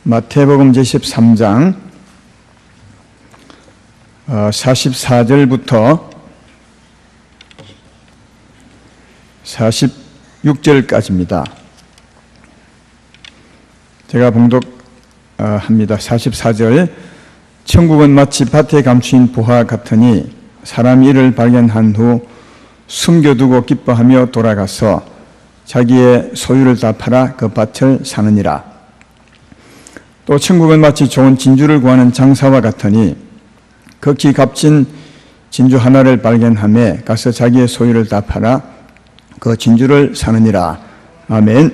마태복음 제13장 44절부터 46절까지입니다. 제가 봉독합니다. 44절. 천국은 마치 밭에 감추인 보화 같으니 사람이 이를 발견한 후 숨겨두고 기뻐하며 돌아가서 자기의 소유를 다 팔아 그 밭을 사느니라. 또 천국은 마치 좋은 진주를 구하는 장사와 같으니 극히 값진 진주 하나를 발견하며 가서 자기의 소유를 다 팔아 그 진주를 사느니라. 아멘.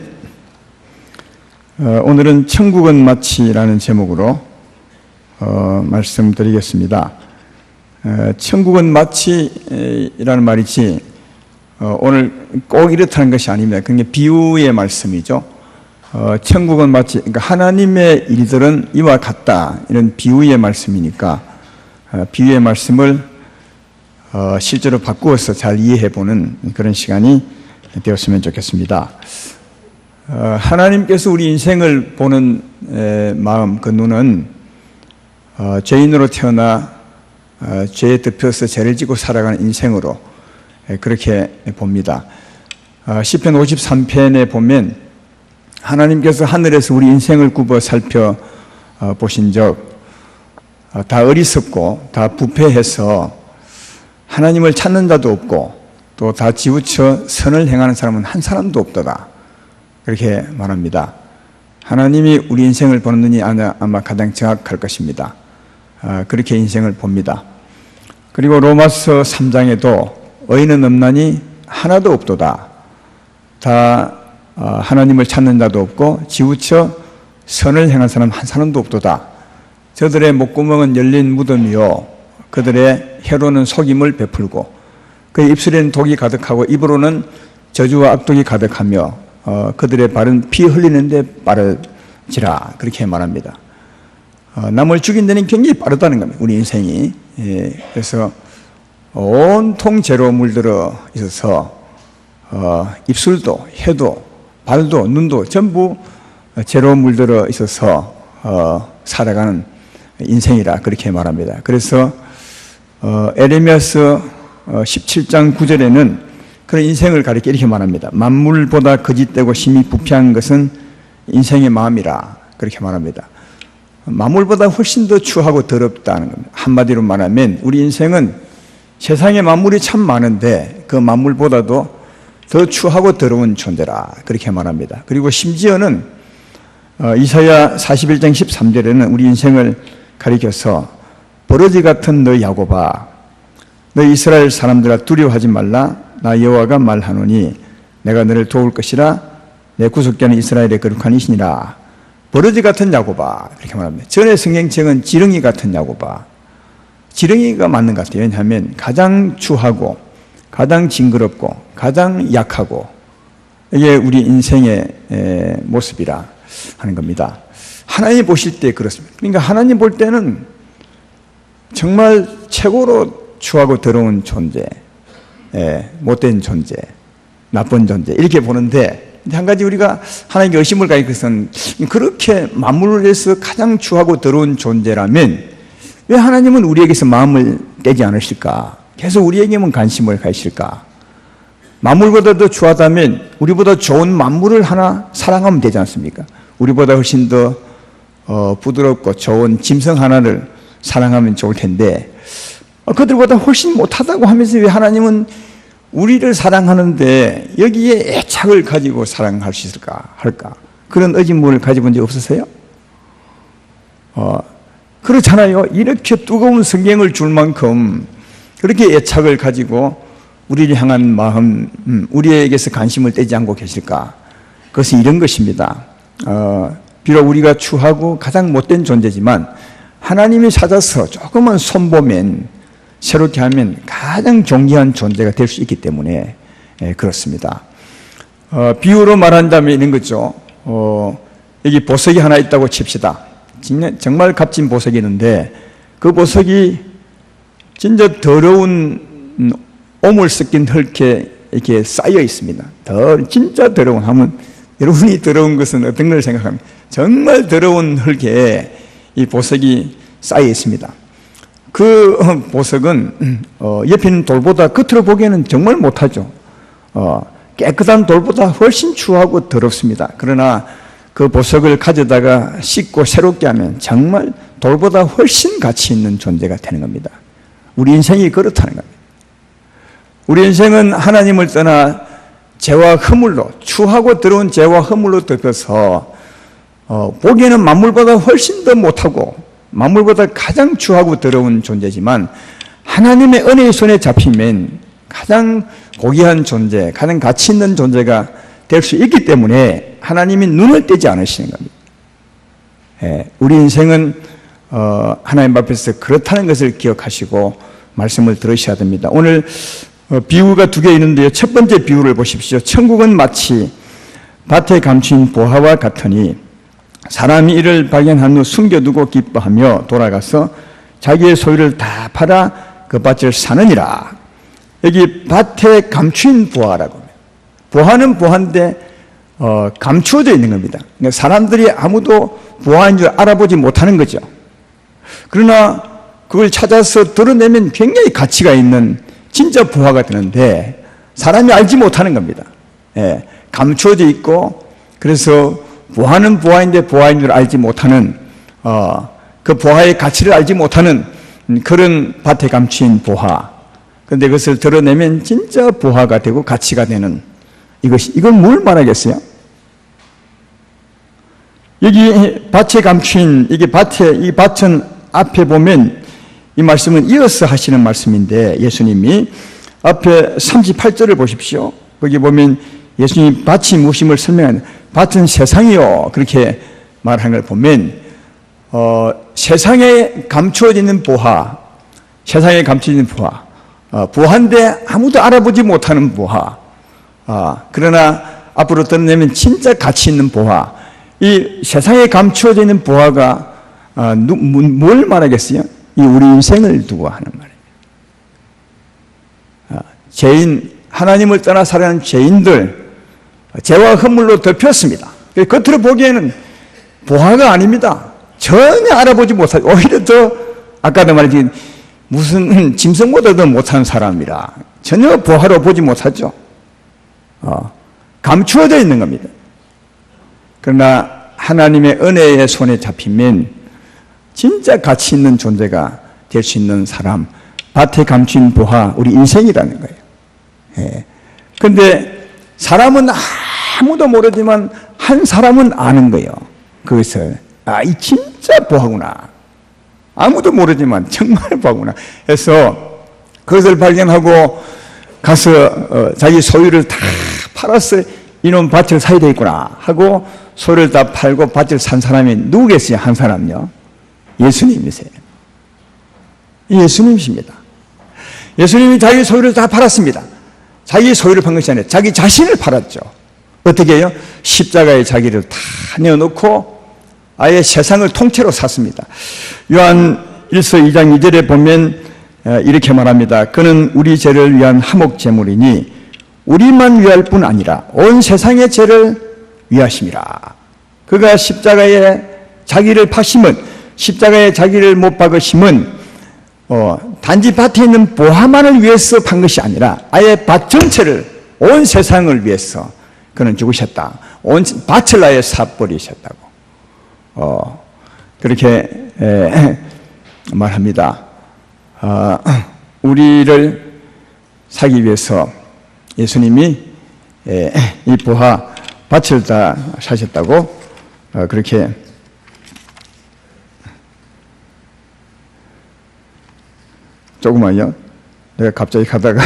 오늘은 천국은 마치라는 제목으로 말씀드리겠습니다. 천국은 마치라는 말이지 오늘 꼭 이렇다는 것이 아닙니다. 그게 비유의 말씀이죠. 천국은 마치, 그러니까 하나님의 일들은 이와 같다, 이런 비유의 말씀이니까 비유의 말씀을 실제로 바꾸어서 잘 이해해보는 그런 시간이 되었으면 좋겠습니다. 하나님께서 우리 인생을 보는 마음, 그 눈은 죄인으로 태어나 죄에 덮여서 죄를 지고 살아가는 인생으로 그렇게 봅니다. 시편 53편에 보면 하나님께서 하늘에서 우리 인생을 굽어 살펴보신 적 다 어리석고 다 부패해서 하나님을 찾는 자도 없고 또 다 지우쳐 선을 행하는 사람은 한 사람도 없더라, 그렇게 말합니다. 하나님이 우리 인생을 보는 눈이 아마 가장 정확할 것입니다. 그렇게 인생을 봅니다. 그리고 로마서 3장에도 의인은 없나니 하나도 없도다. 다 하나님을 찾는 자도 없고 지우쳐 선을 행한 사람 한 사람도 없도다. 저들의 목구멍은 열린 무덤이요 그들의 혀로는 속임을 베풀고 그의 입술에는 독이 가득하고 입으로는 저주와 악독이 가득하며 그들의 발은 피 흘리는데 빠르지라, 그렇게 말합니다. 남을 죽인 데는 굉장히 빠르다는 겁니다, 우리 인생이. 그래서 온통 죄로 물들어 있어서 입술도 혀도 발도 눈도 전부 죄로 물들어 있어서 살아가는 인생이라, 그렇게 말합니다. 그래서 에레미야서 17장 9절에는 그런 인생을 가리켜 이렇게 말합니다. 만물보다 거짓되고 심히 부패한 것은 인생의 마음이라, 그렇게 말합니다. 만물보다 훨씬 더 추하고 더럽다는 겁니다. 한마디로 말하면 우리 인생은 세상에 만물이 참 많은데 그 만물보다도 더 추하고 더러운 존재라, 그렇게 말합니다. 그리고 심지어는 이사야 41장 13절에는 우리 인생을 가리켜서 버러지 같은 너 야곱아, 너 이스라엘 사람들아 두려워하지 말라. 나 여호와가 말하노니 내가 너를 도울 것이라. 내 구속자는 이스라엘의 거룩한 이시니라. 버러지 같은 야곱아, 그렇게 말합니다. 전에 성경책은 지렁이 같은 야곱아, 지렁이가 맞는 것 같아요. 왜냐하면 가장 추하고 가장 징그럽고 가장 약하고, 이게 우리 인생의 모습이라 하는 겁니다. 하나님 보실 때 그렇습니다. 그러니까 하나님 볼 때는 정말 최고로 추하고 더러운 존재, 못된 존재, 나쁜 존재, 이렇게 보는데, 한 가지 우리가 하나님께 의심을 가질 것은 그렇게 만물에서 가장 추하고 더러운 존재라면 왜 하나님은 우리에게서 마음을 떼지 않으실까? 계속 우리에게만 관심을 가지실까? 만물보다 더 추하다면 우리보다 좋은 만물을 하나 사랑하면 되지 않습니까? 우리보다 훨씬 더 부드럽고 좋은 짐승 하나를 사랑하면 좋을 텐데 그들보다 훨씬 못하다고 하면서 왜 하나님은 우리를 사랑하는데 여기에 애착을 가지고 사랑할 수 있을까 할까? 그런 의심을 가져본 적 없으세요? 그렇잖아요. 이렇게 뜨거운 성경을 줄 만큼 그렇게 애착을 가지고 우리를 향한 마음, 우리에게서 관심을 떼지 않고 계실까? 그것은 이런 것입니다. 비록 우리가 추하고 가장 못된 존재지만 하나님이 찾아서 조금만 손보면, 새롭게 하면 가장 존귀한 존재가 될 수 있기 때문에 그렇습니다. 비유로 말한다면 이런 거죠. 여기 보석이 하나 있다고 칩시다. 정말 값진 보석이 있는데 그 보석이 진짜 더러운 오물 섞인 흙에 이렇게 쌓여 있습니다. 진짜 더러운 하면 여러분이 더러운 것은 어떤 걸 생각합니까? 정말 더러운 흙에 이 보석이 쌓여 있습니다. 그 보석은 옆에 있는 돌보다 겉으로 보기에는 정말 못하죠. 깨끗한 돌보다 훨씬 추하고 더럽습니다. 그러나 그 보석을 가져다가 씻고 새롭게 하면 정말 돌보다 훨씬 가치 있는 존재가 되는 겁니다. 우리 인생이 그렇다는 겁니다. 우리 인생은 하나님을 떠나 죄와 허물로, 추하고 더러운 죄와 허물로 덮여서 보기에는 만물보다 훨씬 더 못하고 만물보다 가장 추하고 더러운 존재지만 하나님의 은혜의 손에 잡히면 가장 고귀한 존재, 가장 가치 있는 존재가 될 수 있기 때문에 하나님이 눈을 떼지 않으시는 겁니다. 우리 인생은 하나님 앞에서 그렇다는 것을 기억하시고 말씀을 들으셔야 됩니다. 오늘 비유가 두 개 있는데요. 첫 번째 비유를 보십시오. 천국은 마치 밭에 감춘 보화와 같으니 사람이 이를 발견한 후 숨겨두고 기뻐하며 돌아가서 자기의 소유를 다 팔아 그 밭을 사느니라. 여기 밭에 감춘 보화라고 합니다. 보화는 보화인데 감추어져 있는 겁니다. 그러니까 사람들이 아무도 보화인 줄 알아보지 못하는 거죠. 그러나 그걸 찾아서 드러내면 굉장히 가치가 있는 진짜 보화가 되는데 사람이 알지 못하는 겁니다. 감추어져 있고 그래서 보화는 보화인데 보화인 줄 알지 못하는 그 보화의 가치를 알지 못하는 그런 밭에 감춘 보화. 그런데 그것을 드러내면 진짜 보화가 되고 가치가 되는 이건 뭘 말하겠어요? 여기 밭에 감춘 이 밭은 앞에 보면 이 말씀은 이어서 하시는 말씀인데 예수님이 앞에 38절을 보십시오. 거기 보면 예수님이 밭이 무엇임을 설명하는 밭은 세상이요 그렇게 말하는 걸 보면 세상에 감추어져 있는 보화, 세상에 감추어져 있는 보화, 보화인데 아무도 알아보지 못하는 보화. 그러나 앞으로 드러내면 진짜 가치 있는 보화. 이 세상에 감추어져 있는 보화가 뭘 말하겠어요? 이 우리 인생을 두고 하는 말입니다. 죄인, 하나님을 떠나 살아가는 죄인들, 죄와 허물로 덮였습니다. 겉으로 보기에는 보화가 아닙니다. 전혀 알아보지 못하고 오히려 더 아까도 말했지 무슨 짐승보다 더 못한 사람이라 전혀 보화로 보지 못하죠. 감추어져 있는 겁니다. 그러나 하나님의 은혜의 손에 잡히면 진짜 가치 있는 존재가 될 수 있는 사람, 밭에 감춘 보화, 우리 인생이라는 거예요. 그런데 사람은 아무도 모르지만 한 사람은 아는 거예요. 그것을 이 진짜 보화구나. 아무도 모르지만 정말 보화구나 해서 그것을 발견하고 가서 자기 소유를 다 팔아서 이놈 밭을 사야 되겠구나 하고 소유를 다 팔고 밭을 산 사람이 누구겠어요? 한 사람요? 예수님이세요. 예수님이십니다. 예수님이 자기 소유를 다 팔았습니다. 자기 소유를 판 것이 아니라 자기 자신을 팔았죠. 어떻게 해요? 십자가에 자기를 다 내어놓고 아예 세상을 통째로 샀습니다. 요한 1서 2장 2절에 보면 이렇게 말합니다. 그는 우리 죄를 위한 화목 제물이니 우리만 위할 뿐 아니라 온 세상의 죄를 위하심이라. 그가 십자가에 자기를 파심은, 십자가에 자기를 못 박으심은 단지 밭에 있는 보화만을 위해서 판 것이 아니라 아예 밭 전체를, 온 세상을 위해서 그는 죽으셨다. 온 밭을 아예 사버리셨다고 그렇게 말합니다. 우리를 사기 위해서 예수님이 이 보화 밭을 다 사셨다고 그렇게 조금만요. 내가 갑자기 가다가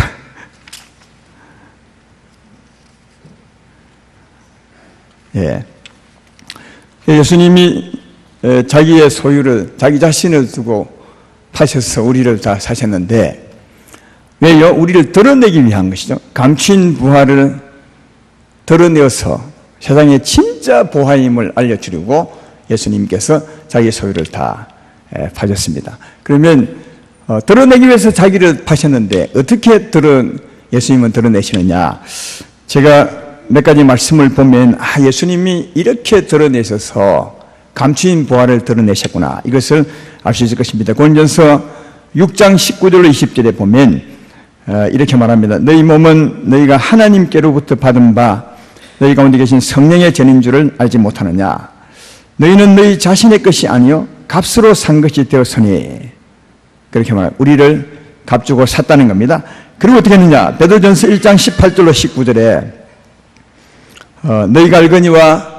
예수님이 자기의 소유를, 자기 자신을 두고 파셔서 우리를 다 사셨는데 왜요? 우리를 드러내기 위한 것이죠. 감춘 보화를 드러내어서 세상에 진짜 보화임을 알려주려고 예수님께서 자기 소유를 다 파셨습니다. 그러면 드러내기 위해서 자기를 파셨는데 어떻게 예수님은 드러내시느냐? 제가 몇 가지 말씀을 보면 예수님이 이렇게 드러내셔서 감추인 보화를 드러내셨구나, 이것을 알 수 있을 것입니다. 고린도전서 6장 19절로 20절에 보면 이렇게 말합니다. 너희 몸은 너희가 하나님께로부터 받은 바 너희 가운데 계신 성령의 전인 줄을 알지 못하느냐. 너희는 너희 자신의 것이 아니요 값으로 산 것이 되었으니. 그렇게 말합니다. 우리를 값 주고 샀다는 겁니다. 그리고 어떻게 했느냐. 베드로전서 1장 18절로 19절에 너희가 알거니와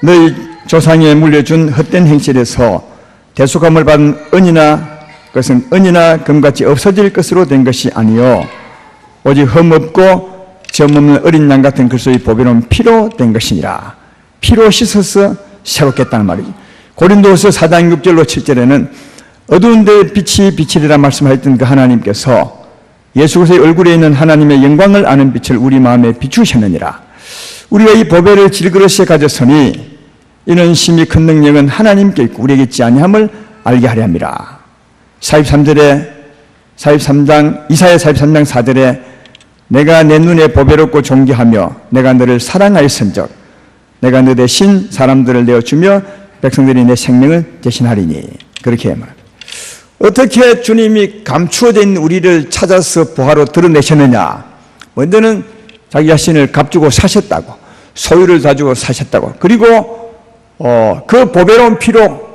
너희 조상에 물려준 헛된 행실에서 대속함을 받은 은이나 그것은 은이나 금같이 없어질 것으로 된 것이 아니요 오직 흠없고 점 없는 어린 양 같은 그리스도의 보배로운 피로 된 것이니라. 피로 씻어서 새롭게 했다는 말이죠. 고린도후서 4장 6절로 7절에는 어두운 데 빛이 비치리라 말씀하셨던 그 하나님께서 예수 그리스도의 얼굴에 있는 하나님의 영광을 아는 빛을 우리 마음에 비추셨느니라. 우리가 이 보배를 질그릇에 가졌으니 이는 심히 큰 능력은 하나님께 있고 우리에게 있지 아니함을 알게 하려 함이라. 43장 이사야 43장 4절에 내가 내 눈에 보배롭고 존귀하며 내가 너를 사랑하였은즉 내가 너 대신 사람들을 내어주며 백성들이 내 생명을 대신하리니. 그렇게 말합니다. 어떻게 주님이 감추어져 있는 우리를 찾아서 보화로 드러내셨느냐. 먼저는 자기 자신을 값주고 사셨다고, 소유를 다 주고 사셨다고, 그리고 그 보배로운 피로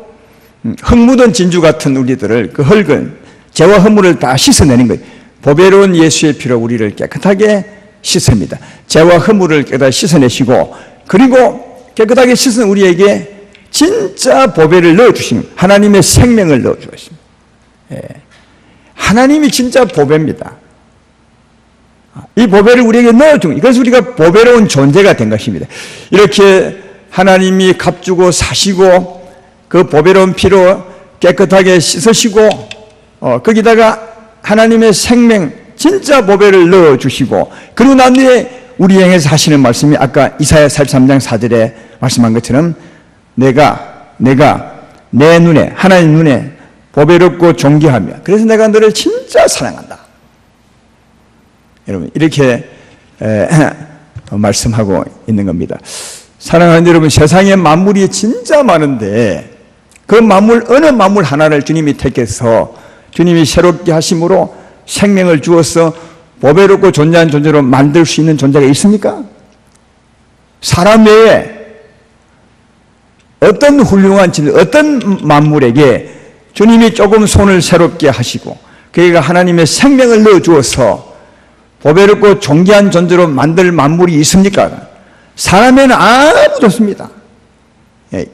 흙 묻은 진주 같은 우리들을, 그 흙은 죄와 허물을 다 씻어내는 거예요. 보배로운 예수의 피로 우리를 깨끗하게 씻습니다. 죄와 허물을 깨끗하게 씻어내시고, 그리고 깨끗하게 씻은 우리에게 진짜 보배를 넣어주신 거예요. 하나님의 생명을 넣어주셨습니다. 하나님이 진짜 보배입니다. 이 보배를 우리에게 넣어준 거예요. 그래서 우리가 보배로운 존재가 된 것입니다. 이렇게 하나님이 값주고 사시고 그 보배로운 피로 깨끗하게 씻으시고 거기다가 하나님의 생명 진짜 보배를 넣어주시고, 그리고 난 뒤에 우리 향해서 하시는 말씀이 아까 이사야 43장 4절에 말씀한 것처럼 내가 내 눈에, 하나님 눈에 보배롭고 존귀하며 그래서 내가 너를 진짜 사랑한다. 여러분 이렇게 말씀하고 있는 겁니다. 사랑하는 여러분, 세상에 만물이 진짜 많은데 그 만물 어느 만물 하나를 주님이 택해서 주님이 새롭게 하심으로 생명을 주어서 보배롭고 존재한 존재로 만들 수 있는 존재가 있습니까? 사람 외에 어떤 훌륭한 진리, 어떤 만물에게 주님이 조금 손을 새롭게 하시고 그가 하나님의 생명을 넣어주어서 보배롭고 존귀한 존재로 만들 만물이 있습니까? 사람에는 아무도 없습니다.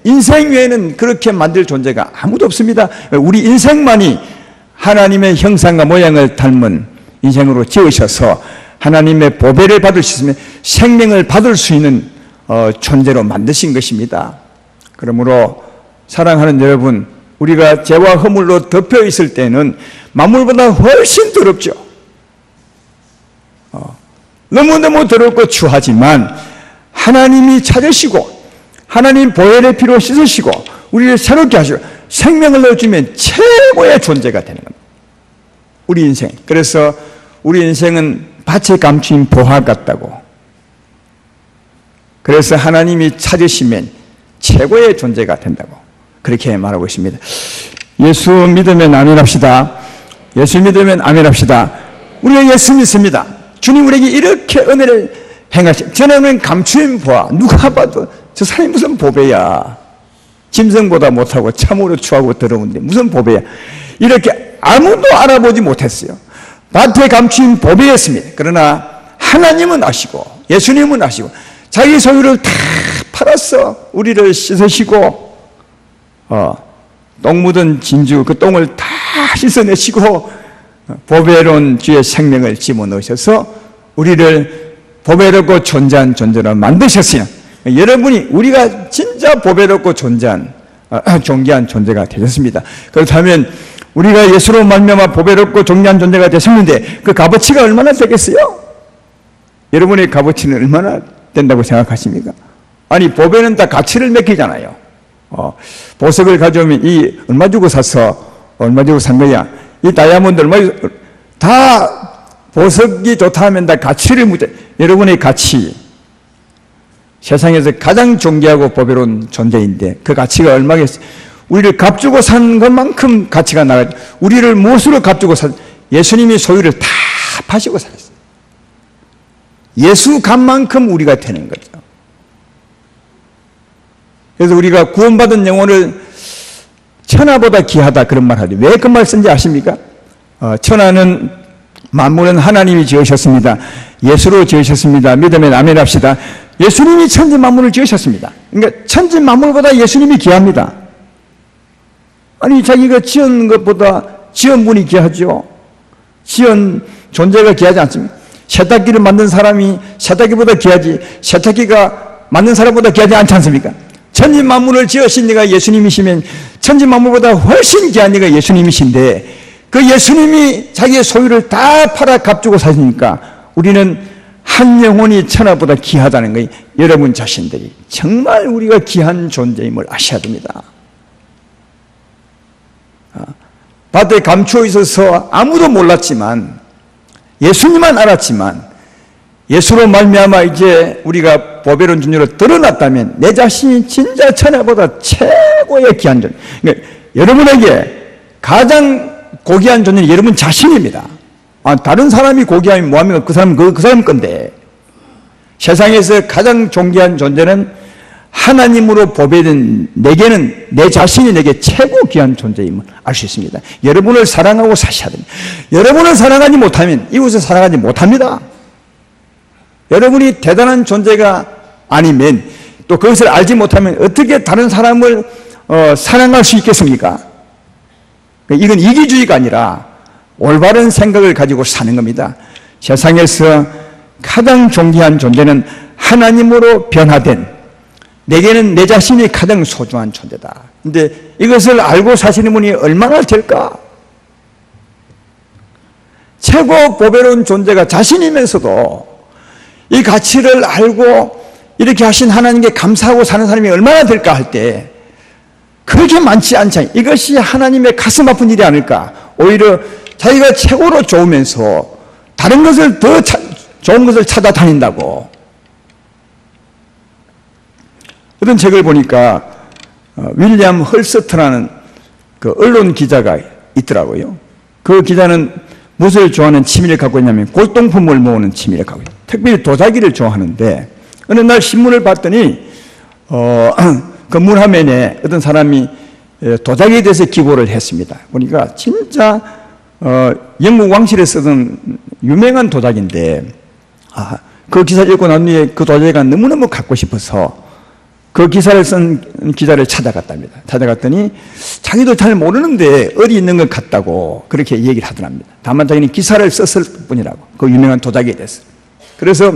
인생 외에는 그렇게 만들 존재가 아무도 없습니다. 우리 인생만이 하나님의 형상과 모양을 닮은 인생으로 지으셔서 하나님의 보배를 받을 수 있으면 생명을 받을 수 있는 존재로 만드신 것입니다. 그러므로 사랑하는 여러분, 우리가 죄와 허물로 덮여 있을 때는 만물보다 훨씬 더럽죠. 너무너무 더럽고 추하지만 하나님이 찾으시고 하나님 보혈의 피로 씻으시고 우리를 새롭게 하시고 생명을 넣어주면 최고의 존재가 되는 겁니다. 우리 인생. 그래서 우리 인생은 밭에 감추인 보화 같다고. 그래서 하나님이 찾으시면 최고의 존재가 된다고 그렇게 말하고 있습니다. 예수 믿으면 아멘 합시다. 예수 믿으면 아멘 합시다. 우리가 예수 믿습니다. 주님 우리에게 이렇게 은혜를 행하시. 저는 감추인 보화. 누가 봐도 저 사람이 무슨 보배야. 짐승보다 못하고 참으로 추하고 더러운데 무슨 보배야. 이렇게 아무도 알아보지 못했어요. 밭에 감추인 보배였습니다. 그러나 하나님은 아시고 예수님은 아시고 자기 소유를 다 팔아서 우리를 씻으시고 똥 묻은 진주 그 똥을 다 씻어내시고 보배로운 주의 생명을 집어넣으셔서 우리를 보배롭고 존재한 존재로 만드셨어요. 여러분이 우리가 진짜 보배롭고 존귀한 존재가 되셨습니다. 그렇다면 우리가 예수로 말미암아 보배롭고 존귀한 존재가 되셨는데 그 값어치가 얼마나 되겠어요? 여러분의 값어치는 얼마나 된다고 생각하십니까? 아니 보배는 다 가치를 매기잖아요. 보석을 가져오면 이 얼마 주고 샀어? 얼마 주고 산 거야? 이 다이아몬드 얼마 주고 다 보석이 좋다 하면 다 가치를 묻죠. 여러분의 가치 세상에서 가장 존귀하고 보배로운 존재인데 그 가치가 얼마겠어요? 우리를 값주고 산 것만큼 가치가 나가죠. 우리를 무엇으로 값주고 산? 예수님이 소유를 다 파시고 살았어요. 예수 값만큼 우리가 되는 거죠. 그래서 우리가 구원받은 영혼을 천하보다 귀하다 그런 말 하죠. 왜 그 말 쓴지 아십니까? 천하는 만물은 하나님이 지으셨습니다. 예수로 지으셨습니다. 믿으면 아멘 합시다. 예수님이 천지 만물을 지으셨습니다. 그러니까 천지 만물보다 예수님이 귀합니다. 아니 자기가 지은 것보다 지은 분이 귀하죠. 지은 존재가 귀하지 않습니까? 세탁기를 만든 사람이 세탁기보다 귀하지 세탁기가 만든 사람보다 귀하지 않지 않습니까? 천지 만물을 지으신 이가 예수님이시면 천지 만물보다 훨씬 귀한 이가 예수님이신데 그 예수님이 자기의 소유를 다 팔아 값주고 사시니까 우리는 한 영혼이 천하보다 귀하다는 거예요. 여러분 자신들이 정말 우리가 귀한 존재임을 아셔야 됩니다. 밭에 감추어 있어서 아무도 몰랐지만 예수님만 알았지만 예수로 말미암아 이제 우리가 보배로운 존재로 드러났다면 내 자신이 진짜 천하보다 최고의 귀한 존재. 그러니까 여러분에게 가장 고귀한 존재는 여러분 자신입니다. 다른 사람이 고귀하면 뭐하면 그 사람 건데 세상에서 가장 존귀한 존재는 하나님으로 보배된 내게는 내 자신이 내게 최고 귀한 존재임을 알 수 있습니다. 여러분을 사랑하고 사셔야 됩니다. 여러분을 사랑하지 못하면 이웃을 사랑하지 못합니다. 여러분이 대단한 존재가 아니면 또 그것을 알지 못하면 어떻게 다른 사람을 사랑할 수 있겠습니까? 이건 이기주의가 아니라 올바른 생각을 가지고 사는 겁니다. 세상에서 가장 존귀한 존재는 하나님으로 변화된 내게는 내 자신이 가장 소중한 존재다. 그런데 이것을 알고 사시는 분이 얼마나 될까? 최고 보배로운 존재가 자신이면서도 이 가치를 알고 이렇게 하신 하나님께 감사하고 사는 사람이 얼마나 될까 할 때 그렇게 많지 않지. 이것이 하나님의 가슴 아픈 일이 아닐까. 오히려 자기가 최고로 좋으면서 다른 것을 더 좋은 것을 찾아다닌다고. 어떤 책을 보니까 윌리엄 헐스트라는 그 언론 기자가 있더라고요. 그 기자는 무엇을 좋아하는 취미를 갖고 있냐면 골동품을 모으는 취미를 갖고 있어요. 특별히 도자기를 좋아하는데 어느 날 신문을 봤더니 그 문 화면에 어떤 사람이 도자기에 대해서 기고를 했습니다. 보니까 진짜 영국 왕실에 쓰던 유명한 도자기인데 그 기사를 읽고 난 뒤에 그 도자기가 너무너무 갖고 싶어서 그 기사를 쓴 기자를 찾아갔답니다. 찾아갔더니 자기도 잘 모르는데 어디 있는 것 같다고 그렇게 얘기를 하더랍니다. 다만 자기는 기사를 썼을 뿐이라고 그 유명한 도자기에 대해서. 그래서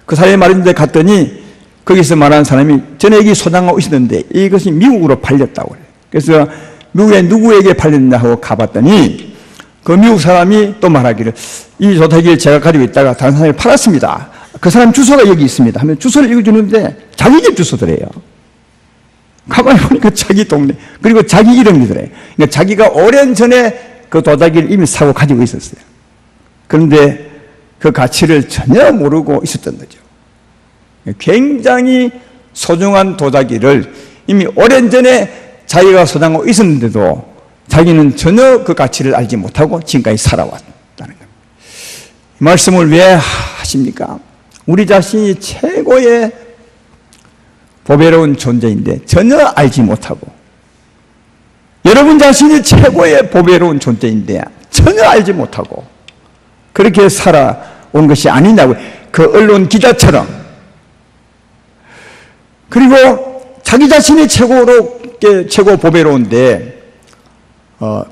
그 사람이 말하는 데 갔더니 거기서 말하는 사람이 전에 여기 소장하고 있었는데 이것이 미국으로 팔렸다고 그래요. 그래서 미국에 누구에게 팔렸냐 하고 가봤더니 그 미국 사람이 또 말하기를 이 도자기를 제가 가지고 있다가 다른 사람이 팔았습니다. 그 사람 주소가 여기 있습니다 하면 주소를 읽어주는데 자기 집 주소더래요. 가만히 보니까 자기 동네 그리고 자기 이름이더래요. 그러니까 자기가 오랜 전에 그 도자기를 이미 사고 가지고 있었어요. 그런데 그 가치를 전혀 모르고 있었던 거죠. 굉장히 소중한 도자기를 이미 오랜 전에 자기가 소장하고 있었는데도 자기는 전혀 그 가치를 알지 못하고 지금까지 살아왔다는 겁니다. 이 말씀을 왜 하십니까? 우리 자신이 최고의 보배로운 존재인데 전혀 알지 못하고 여러분 자신이 최고의 보배로운 존재인데 전혀 알지 못하고 그렇게 살아온 것이 아니냐고 그 언론 기자처럼. 그리고 자기 자신이 최고 보배로운데 막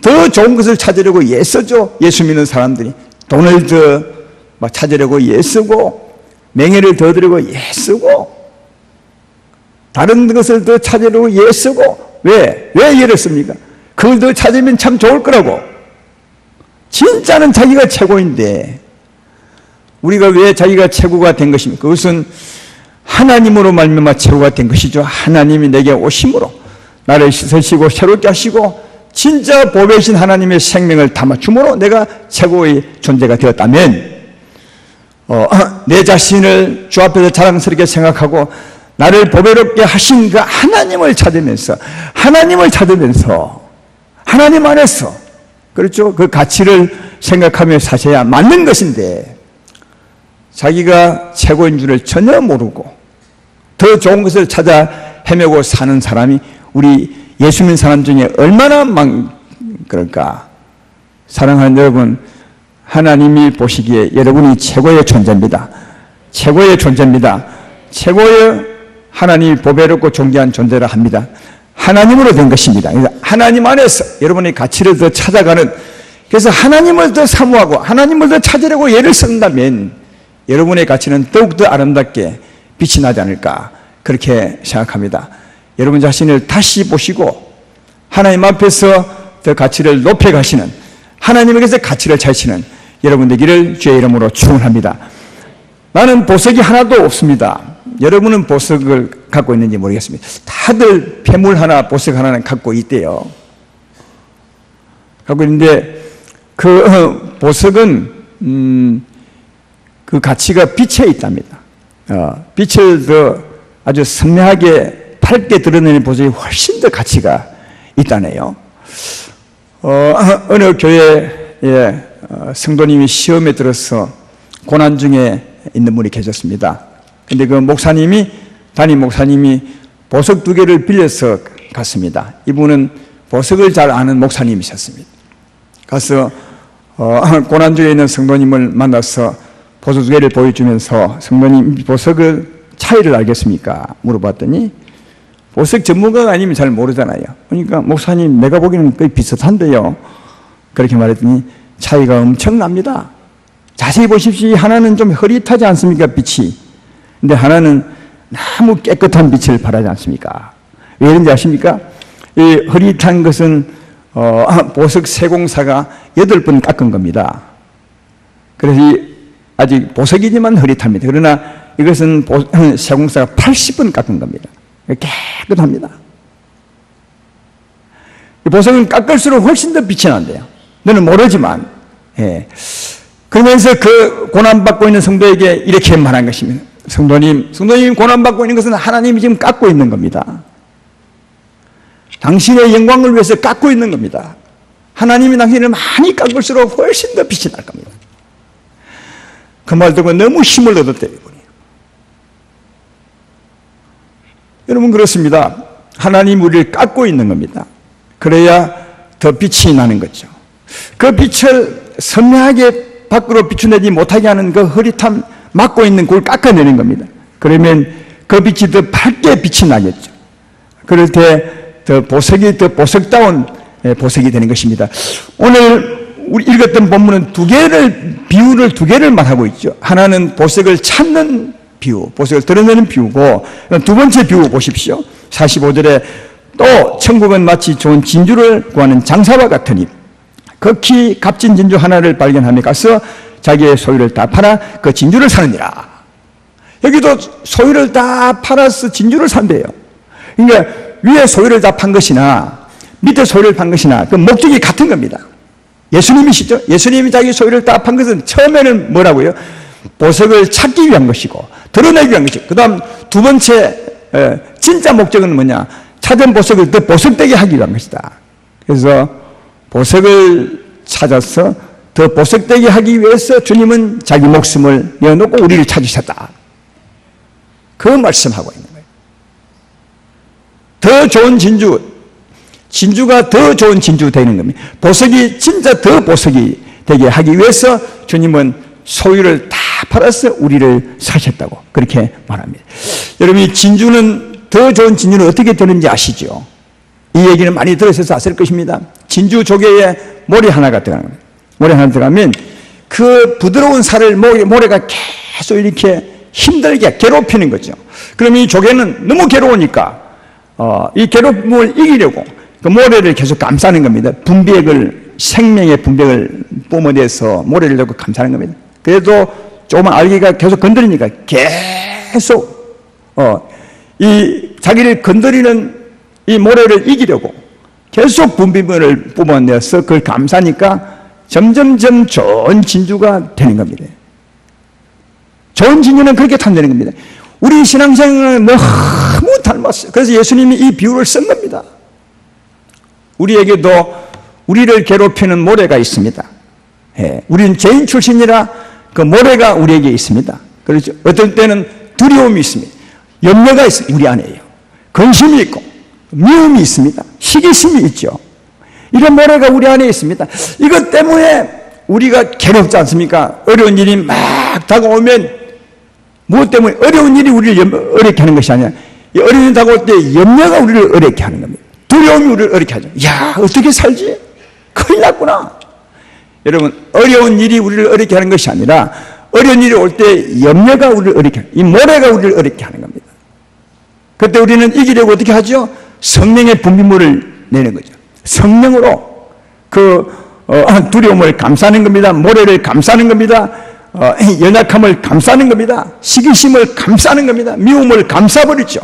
더 좋은 것을 찾으려고 애쓰죠. 예수 믿는 사람들이 돈을 더 막 찾으려고 애쓰고 명예를 더 드리고 애쓰고 다른 것을 더 찾으려고 애쓰고 왜 애를 씁니까? 그걸 더 찾으면 참 좋을 거라고. 진짜는 자기가 최고인데 우리가 왜 자기가 최고가 된 것입니까? 그것은 하나님으로 말미암아 최고가 된 것이죠. 하나님이 내게 오심으로 나를 씻으시고 새롭게 하시고 진짜 보배신 하나님의 생명을 담아줌으로 내가 최고의 존재가 되었다면 내 자신을 주 앞에서 자랑스럽게 생각하고 나를 보배롭게 하신 그 하나님을 찾으면서 하나님 안에서, 그렇죠? 그 가치를 생각하며 사셔야 맞는 것인데, 자기가 최고인 줄을 전혀 모르고 더 좋은 것을 찾아 헤매고 사는 사람이 우리 예수 믿는 사람 중에 얼마나 그럴까? 사랑하는 여러분, 하나님이 보시기에 여러분이 최고의 존재입니다. 최고의 하나님이 보배롭고 존귀한 존재라 합니다. 하나님으로 된 것입니다. 그래서 하나님 안에서 여러분의 가치를 더 찾아가는, 그래서 하나님을 더 사모하고 하나님을 더 찾으려고 애를 쓴다면 여러분의 가치는 더욱더 아름답게 빛이 나지 않을까, 그렇게 생각합니다. 여러분 자신을 다시 보시고 하나님 앞에서 더 가치를 높여가시는, 하나님에게서 가치를 찾으시는 여러분 되기를 주의 이름으로 축원합니다. 나는 보석이 하나도 없습니다. 여러분은 보석을 갖고 있는지 모르겠습니다. 다들 폐물 하나, 보석 하나는 갖고 있대요. 갖고 있는데 그 보석은 그 가치가 빛에 있답니다. 빛을 더 아주 선명하게 밝게 드러내는 보석이 훨씬 더 가치가 있다네요. 어느 교회에 성도님이 시험에 들어서 고난 중에 있는 분이 계셨습니다. 근데 그 담임 목사님이 보석 2개를 빌려서 갔습니다. 이분은 보석을 잘 아는 목사님이셨습니다. 가서 고난 중에 있는 성도님을 만나서 보석 2개를 보여주면서, 성도님 보석의 차이를 알겠습니까? 물어봤더니 보석 전문가가 아니면 잘 모르잖아요. 그러니까 목사님, 내가 보기에는 거의 비슷한데요. 그렇게 말했더니 차이가 엄청납니다. 자세히 보십시오. 하나는 좀 흐릿하지 않습니까? 빛이. 근데 하나는 너무 깨끗한 빛을 발하지 않습니까? 왜 그런지 아십니까? 이 흐릿한 것은 보석 세공사가 8번 깎은 겁니다. 그래서 아직 보석이지만 흐릿합니다. 그러나 이것은 세공사가 80번 깎은 겁니다. 깨끗합니다. 보석은 깎을수록 훨씬 더 빛이 난대요. 너는 모르지만. 그러면서 그 고난받고 있는 성도에게 이렇게 말한 것입니다. 성도님 고난받고 있는 것은 하나님이 지금 깎고 있는 겁니다. 당신의 영광을 위해서 깎고 있는 겁니다. 하나님이 당신을 많이 깎을수록 훨씬 더 빛이 날 겁니다. 그 말 듣고 너무 힘을 얻었대요. 여러분, 그렇습니다. 하나님 우리를 깎고 있는 겁니다. 그래야 더 빛이 나는 거죠. 그 빛을 선명하게 밖으로 비추내지 못하게 하는 그 흐릿함, 막고 있는 그걸 깎아내는 겁니다. 그러면 그 빛이 더 밝게 빛이 나겠죠. 그럴 때 더 보석다운 보석이 되는 것입니다. 오늘 우리 읽었던 본문은 비유를 2개를 말하고 있죠. 하나는 보석을 찾는 비유, 보석을 드러내는 비유고, 2번째 비유 보십시오. 45절에 또 천국은 마치 좋은 진주를 구하는 장사와 같으니 극히 값진 진주 하나를 발견하며 가서 자기의 소유를 다 팔아 그 진주를 사느니라. 여기도 소유를 다 팔아서 진주를 산대요. 그러니까 위에 소유를 다 판 것이나 밑에 소유를 판 것이나 그 목적이 같은 겁니다. 예수님이시죠? 예수님이 자기 소유를 다 판 것은 처음에는 뭐라고요? 보석을 찾기 위한 것이고 드러내기 위한 것이고, 그 다음 2번째 진짜 목적은 뭐냐? 찾은 보석을 더 보석되게 하기 위한 것이다. 그래서 보석을 찾아서 더 보석되게 하기 위해서 주님은 자기 목숨을 내어놓고 우리를 찾으셨다. 그 말씀하고 있는 거예요. 더 좋은 진주가 더 좋은 진주 되는 겁니다. 보석이 진짜 더 보석이 되게 하기 위해서 주님은 소유를 다 팔아서 우리를 사셨다고 그렇게 말합니다. 여러분이 더 좋은 진주는 어떻게 되는지 아시죠? 이 얘기는 많이 들으셔서 아실 것입니다. 진주 조개에 모래 하나가 들어가는 거예요. 모래 하나 들어가면 그 부드러운 살을 모래가 계속 이렇게 힘들게 괴롭히는 거죠. 그럼 이 조개는 너무 괴로우니까 이 괴롭힘을 이기려고 그 모래를 계속 감싸는 겁니다. 생명의 분백을 뿜어내서 모래를 넣고 감싸는 겁니다. 그래도 조그만 알기가 계속 건드리니까 계속 이 자기를 건드리는 이 모래를 이기려고 계속 분비물을 뿜어내서 그걸 감싸니까 점점점 좋은 진주가 되는 겁니다. 좋은 진유는 그렇게 탄다는 겁니다. 우리 신앙생활을 너무 닮았어요. 그래서 예수님이 이 비유를 쓴 겁니다. 우리에게도 우리를 괴롭히는 모래가 있습니다. 예, 우리는 죄인 출신이라 그 모래가 우리에게 있습니다. 그렇죠. 어떨 때는 두려움이 있습니다. 염려가 있습니다. 우리 안에요. 근심이 있고 미움이 있습니다. 시기심이 있죠. 이런 모래가 우리 안에 있습니다. 이것 때문에 우리가 괴롭지 않습니까? 어려운 일이 막 다가오면 무엇 때문에 어려운 일이 우리를 어렵게 하는 것이 아니라 어려운 일이 다가올 때 염려가 우리를 어렵게 하는 겁니다. 두려움이 우리를 어렵게 하죠. 야, 어떻게 살지? 큰일 났구나. 여러분, 어려운 일이 우리를 어렵게 하는 것이 아니라 어려운 일이 올 때 염려가 우리를 어렵게 하는, 이 모래가 우리를 어렵게 하는 겁니다. 그때 우리는 이기려고 어떻게 하죠? 성령의 분비물을 내는 거죠. 성령으로 두려움을 감싸는 겁니다. 모래를 감싸는 겁니다. 연약함을 감싸는 겁니다. 시기심을 감싸는 겁니다. 미움을 감싸버리죠.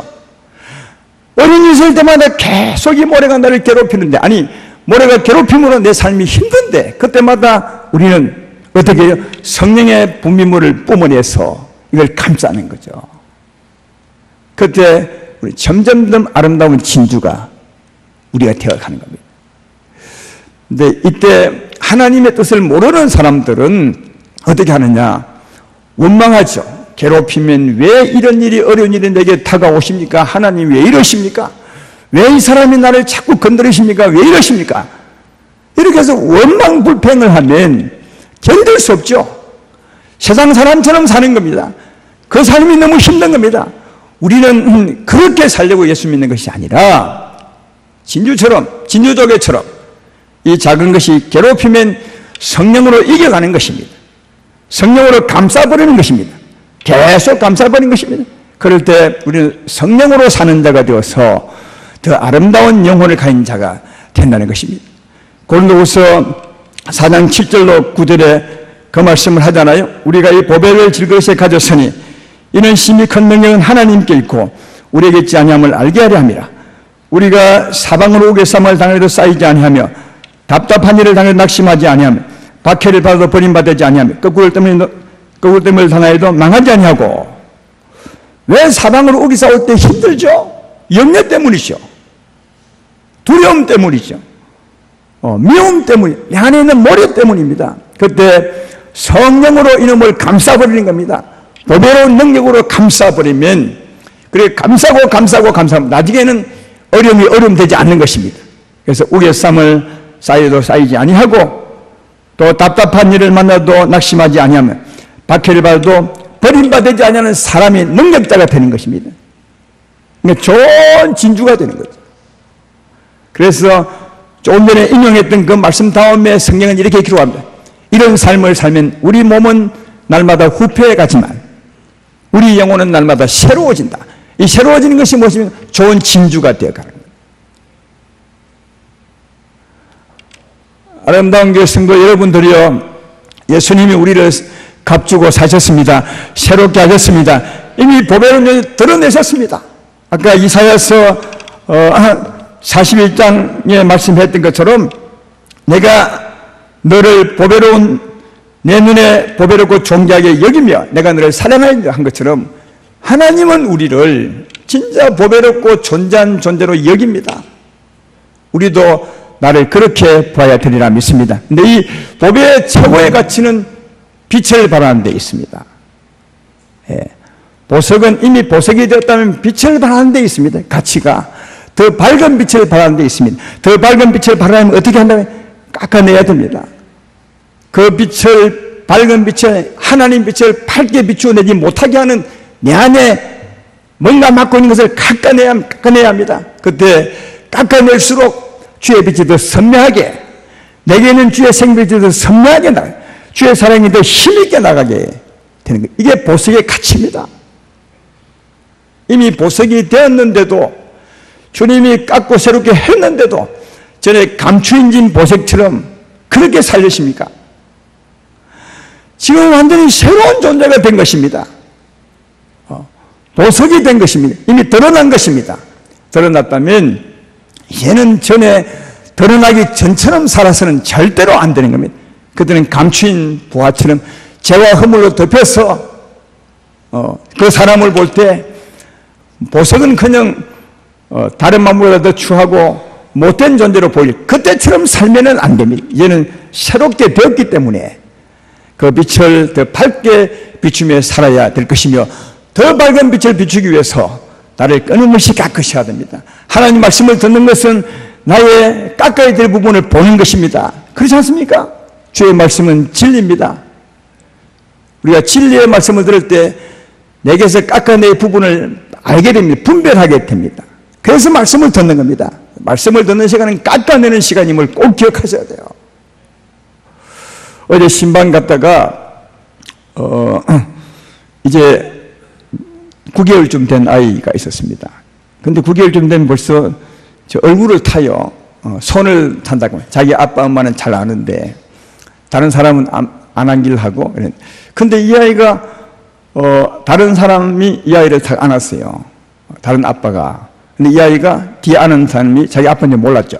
어린 있을 때마다 계속 이 모래가 나를 괴롭히는데, 아니 모래가 괴롭힘으로 내 삶이 힘든데, 그때마다 우리는 어떻게 해요? 성령의 분비물을 뿜어내서 이걸 감싸는 거죠. 그때 우리 점점점 아름다운 진주가 우리가 되어가는 겁니다. 근데 이때 하나님의 뜻을 모르는 사람들은 어떻게 하느냐? 원망하죠. 괴롭히면 왜 이런 일이, 어려운 일이 내게 다가오십니까? 하나님 왜 이러십니까? 왜 이 사람이 나를 자꾸 건드리십니까? 왜 이러십니까? 이렇게 해서 원망불평을 하면 견딜 수 없죠. 세상 사람처럼 사는 겁니다. 그 삶이 너무 힘든 겁니다. 우리는 그렇게 살려고 예수 믿는 것이 아니라 진주조개처럼 이 작은 것이 괴롭히면 성령으로 이겨가는 것입니다. 성령으로 감싸버리는 것입니다. 계속 감싸버리는 것입니다. 그럴 때 우리는 성령으로 사는 자가 되어서 더 아름다운 영혼을 가진 자가 된다는 것입니다. 고린도후서 4장 7절로 9절에 그 말씀을 하잖아요. 우리가 이 보배를 질그릇에 가졌으니 이는 심히 큰 능력은 하나님께 있고 우리에게 있지 아니함을 알게 하려 함이라. 우리가 사방으로 우겨쌈을 당해도 쌓이지 아니하며 답답한 일을 당해도 낙심하지 아니하며 박해를 받아도 버림받지 아니하며 거꾸로 뜸을 당하여도 망하지 아니하고. 왜 사방으로 우기 싸울 때 힘들죠? 염려 때문이죠. 두려움 때문이죠. 미움 때문이, 내 안에 있는 모래 때문입니다. 그때 성령으로 이놈을 감싸버리는 겁니다. 보배로운 능력으로 감싸버리면, 그래 감싸고 나중에는 어려움이 어려움 되지 않는 것입니다. 그래서 우겨쌈을 쌓여도 쌓이지 아니하고 또 답답한 일을 만나도 낙심하지 아니하며 박해를 받아도 버림받지 아니하는 사람이 능력자가 되는 것입니다. 그러니까 좋은 진주가 되는 거죠. 그래서 조금 전에 인용했던 그 말씀 다음에 성경은 이렇게 기록합니다. 이런 삶을 살면 우리 몸은 날마다 후패해 가지만 우리 영혼은 날마다 새로워진다. 이 새로워지는 것이 무엇이면 좋은 진주가 되어가는 거예요. 아름다운 교회 성도 여러분들이요, 예수님이 우리를 값주고 사셨습니다. 새롭게 하셨습니다. 이미 보배를 드러내셨습니다. 아까 이사야서 41장에 말씀했던 것처럼 내가 너를 보배로운, 내 눈에 보배롭고 존귀하게 여기며 내가 너를 사랑하려 한 것처럼 하나님은 우리를 진짜 보배롭고 존재한 존재로 여깁니다. 우리도 나를 그렇게 봐야 되리라 믿습니다. 근데 이 보배의 최고의 가치는 빛을 발하는 데 있습니다. 예. 보석은 이미 보석이 되었다면 빛을 발하는 데 있습니다. 가치가 더 밝은 빛을 발하는 데 있습니다. 더 밝은 빛을 발하려면 어떻게 한다면 깎아내야 됩니다. 그 빛을, 밝은 빛을, 하나님 빛을 밝게 비추어내지 못하게 하는 내 안에 뭔가 막고 있는 것을 깎아내야 합니다. 그때 깎아낼수록 주의 빛이 더 선명하게, 내게는 주의 생빛이 더 선명하게 나가요. 주의 사랑이 더 힘있게 나가게 되는 거예요. 이게 보석의 가치입니다. 이미 보석이 되었는데도, 주님이 깎고 새롭게 했는데도 전에 감추인진 보석처럼 그렇게 살리십니까? 지금 완전히 새로운 존재가 된 것입니다. 보석이 된 것입니다. 이미 드러난 것입니다. 드러났다면 이제는 전에 드러나기 전처럼 살아서는 절대로 안 되는 겁니다. 그들은 감추인 보화처럼 죄와 허물로 덮여서 그 사람을 볼 때 보석은 그냥 다른 만물보다 더 추하고 못된 존재로 보일 그때처럼 살면은 안 됩니다. 이제는 새롭게 되었기 때문에 그 빛을 더 밝게 비추며 살아야 될 것이며 더 밝은 빛을 비추기 위해서 나를 끊임없이 깎으셔야 됩니다. 하나님 말씀을 듣는 것은 나의 깎아야 될 부분을 보는 것입니다. 그렇지 않습니까? 주의 말씀은 진리입니다. 우리가 진리의 말씀을 들을 때 내게서 깎아낼 부분을 알게 됩니다. 분별하게 됩니다. 그래서 말씀을 듣는 겁니다. 말씀을 듣는 시간은 깎아내는 시간임을 꼭 기억하셔야 돼요. 어제 신방 갔다가 이제 9개월쯤 된 아이가 있었습니다. 근데 9개월쯤 되면 벌써 저 얼굴을 타요. 손을 탄다고. 자기 아빠 엄마는 잘 아는데 다른 사람은 안 안기를 하고. 근데 이 아이가 다른 사람이 이 아이를 다 안았어요. 다른 아빠가. 근데 이 아이가 뒤에 안은 사람이 자기 아빠인지 몰랐죠.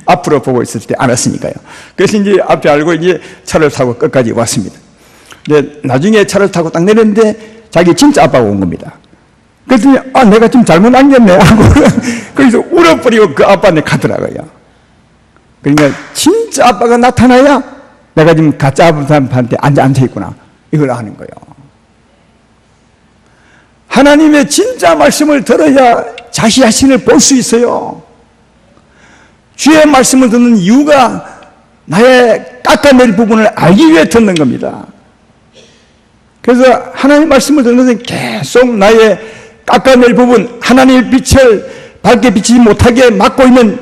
앞으로 보고 있을 때 안았으니까요. 그래서 이제 앞에 알고 이제 차를 타고 끝까지 왔습니다. 근데 나중에 차를 타고 딱 내렸는데 자기 진짜 아빠가 온 겁니다. 그랬더니 내가 좀 잘못 안겼네 하고 그래서 울어버리고 그 아빠한테 가더라고요. 그러니까 진짜 아빠가 나타나야 내가 지금 가짜 아빠한테 앉아있구나 이걸 아는 거예요. 하나님의 진짜 말씀을 들어야 자신 자신을 볼 수 있어요. 주의 말씀을 듣는 이유가 나의 깎아낼 부분을 알기 위해 듣는 겁니다. 그래서 하나님 말씀을 듣는 것은 계속 나의 깎아낼 부분, 하나님의 빛을 밝게 비치지 못하게 막고 있는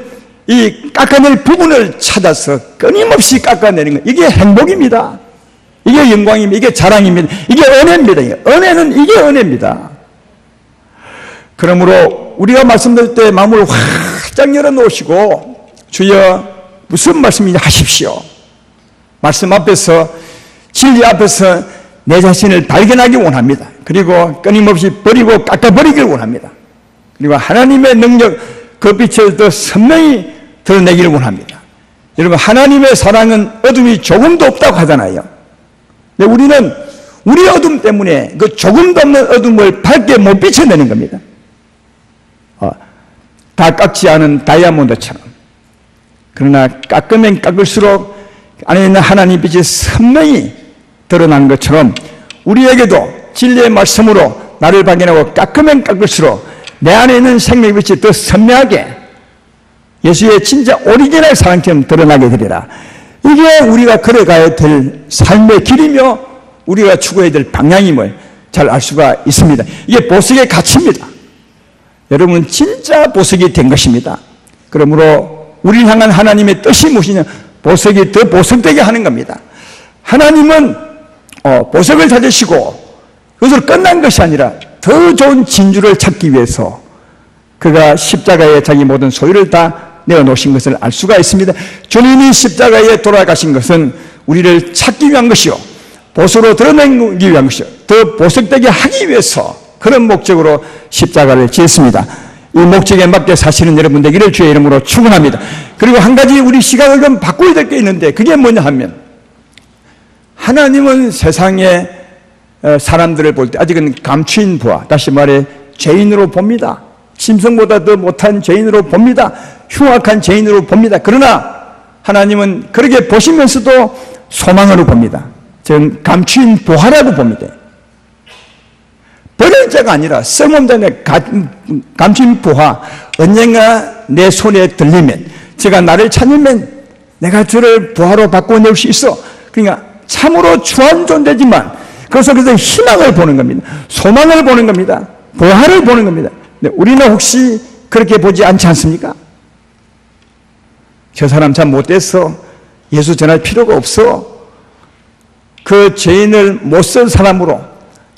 이 깎아낼 부분을 찾아서 끊임없이 깎아내는 것. 이게 행복입니다. 이게 영광입니다. 이게 자랑입니다. 이게 은혜입니다. 은혜는 이게 은혜입니다. 그러므로 우리가 말씀 들을 때 마음을 활짝 열어놓으시고 주여 무슨 말씀인지 하십시오. 말씀 앞에서 진리 앞에서 내 자신을 발견하기 원합니다. 그리고 끊임없이 버리고 깎아버리길 원합니다. 그리고 하나님의 능력 그 빛을 더 선명히 드러내기를 원합니다. 여러분 하나님의 사랑은 어둠이 조금도 없다고 하잖아요. 근데 우리는 우리 어둠 때문에 그 조금도 없는 어둠을 밝게 못 비춰내는 겁니다. 다 깎지 않은 다이아몬드처럼. 그러나 깎으면 깎을수록 안에 있는 하나님 빛이 선명히 드러난 것처럼 우리에게도 진리의 말씀으로 나를 발견하고 깎으면 깎을수록 내 안에 있는 생명의 빛이 더 선명하게 예수의 진짜 오리지널 사랑처럼 드러나게 되리라. 이게 우리가 걸어가야 될 삶의 길이며 우리가 추구해야 될 방향임을 잘 알 수가 있습니다. 이게 보석의 가치입니다. 여러분은 진짜 보석이 된 것입니다. 그러므로 우리를 향한 하나님의 뜻이 무엇이냐? 보석이 더 보석되게 하는 겁니다. 하나님은 보석을 찾으시고 그것을 끝난 것이 아니라 더 좋은 진주를 찾기 위해서 그가 십자가에 자기 모든 소유를 다 내어놓으신 것을 알 수가 있습니다. 주님이 십자가에 돌아가신 것은 우리를 찾기 위한 것이요 보석으로 드러내기 위한 것이요 더 보석되게 하기 위해서 그런 목적으로 십자가를 지었습니다. 이 목적에 맞게 사시는 여러분 되기를 주의 이름으로 축원합니다. 그리고 한 가지 우리 시각을 좀 바꿔야 될 게 있는데 그게 뭐냐 하면 하나님은 세상의 사람들을 볼 때 아직은 감추인 부하, 다시 말해 죄인으로 봅니다. 짐승보다 더 못한 죄인으로 봅니다. 흉악한 죄인으로 봅니다. 그러나 하나님은 그렇게 보시면서도 소망으로 봅니다. 즉 감추인 부하라고 봅니다. 버릴 자가 아니라 쓸모없는 감추인 부하, 언젠가 내 손에 들리면 제가 나를 찾으면 내가 저를 부하로 바꿔낼 수 있어. 그러니까 참으로 추한 존재지만 그 속에서 희망을 보는 겁니다. 소망을 보는 겁니다. 부활을 보는 겁니다. 우리는 혹시 그렇게 보지 않지 않습니까? 저 사람 참 못됐어. 예수 전할 필요가 없어. 그 죄인을 못 쓴 사람으로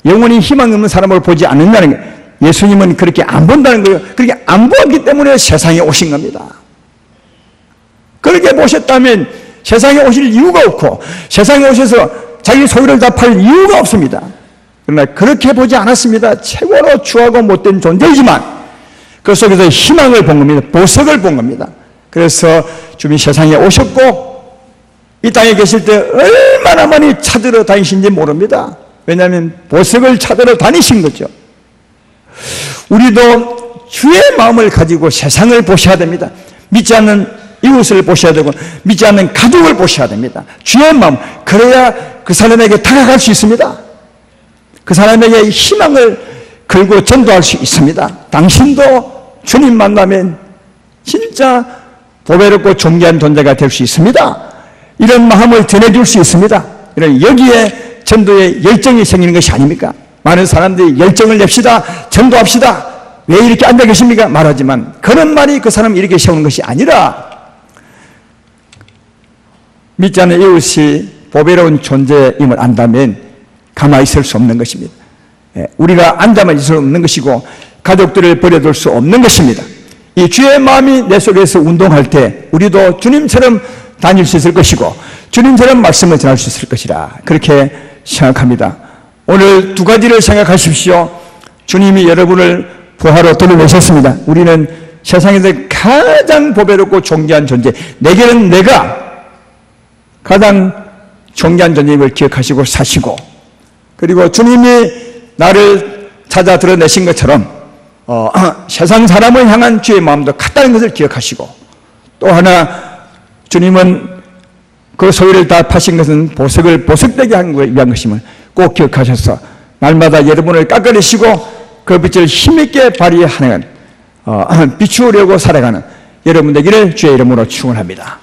영원히 희망 없는 사람으로 보지 않는다는 거예요. 예수님은 그렇게 안 본다는 거예요. 그렇게 안 보았기 때문에 세상에 오신 겁니다. 그렇게 보셨다면 세상에 오실 이유가 없고 세상에 오셔서 자기 소유를 다 팔 이유가 없습니다. 그러나 그렇게 보지 않았습니다. 최고로 추하고 못된 존재이지만 그 속에서 희망을 본 겁니다. 보석을 본 겁니다. 그래서 주님이 세상에 오셨고 이 땅에 계실 때 얼마나 많이 찾으러 다니신지 모릅니다. 왜냐하면 보석을 찾으러 다니신 거죠. 우리도 주의 마음을 가지고 세상을 보셔야 됩니다. 믿지 않는 이웃을 보셔야 되고 믿지 않는 가족을 보셔야 됩니다. 주의 마음, 그래야 그 사람에게 다가갈 수 있습니다. 그 사람에게 희망을 걸고 전도할 수 있습니다. 당신도 주님 만나면 진짜 보배롭고 존귀한 존재가 될 수 있습니다. 이런 마음을 전해줄 수 있습니다. 이런 여기에 전도의 열정이 생기는 것이 아닙니까? 많은 사람들이 열정을 냅시다, 전도합시다, 왜 이렇게 앉아 계십니까? 말하지만 그런 말이 그 사람을 이렇게 세우는 것이 아니라 믿지 않는 이웃이 보배로운 존재임을 안다면 가만히 있을 수 없는 것입니다. 우리가 앉아만 있을 수 없는 것이고 가족들을 버려둘 수 없는 것입니다. 이 주의 마음이 내 속에서 운동할 때 우리도 주님처럼 다닐 수 있을 것이고 주님처럼 말씀을 전할 수 있을 것이라 그렇게 생각합니다. 오늘 두 가지를 생각하십시오. 주님이 여러분을 부하로 돌려내셨습니다. 우리는 세상에서 가장 보배롭고 존귀한 존재, 내게는 내가 가장 존귀한 존재임을 기억하시고 사시고, 그리고 주님이 나를 찾아 드러내신 것처럼 세상 사람을 향한 주의 마음도 같다는 것을 기억하시고, 또 하나 주님은 그 소유를 다 파신 것은 보석을 보석되게 하기 위한 것임을 꼭 기억하셔서 날마다 여러분을 깎아내시고 그 빛을 힘있게 발휘하는 비추려고 살아가는 여러분 되기를 주의 이름으로 축원합니다.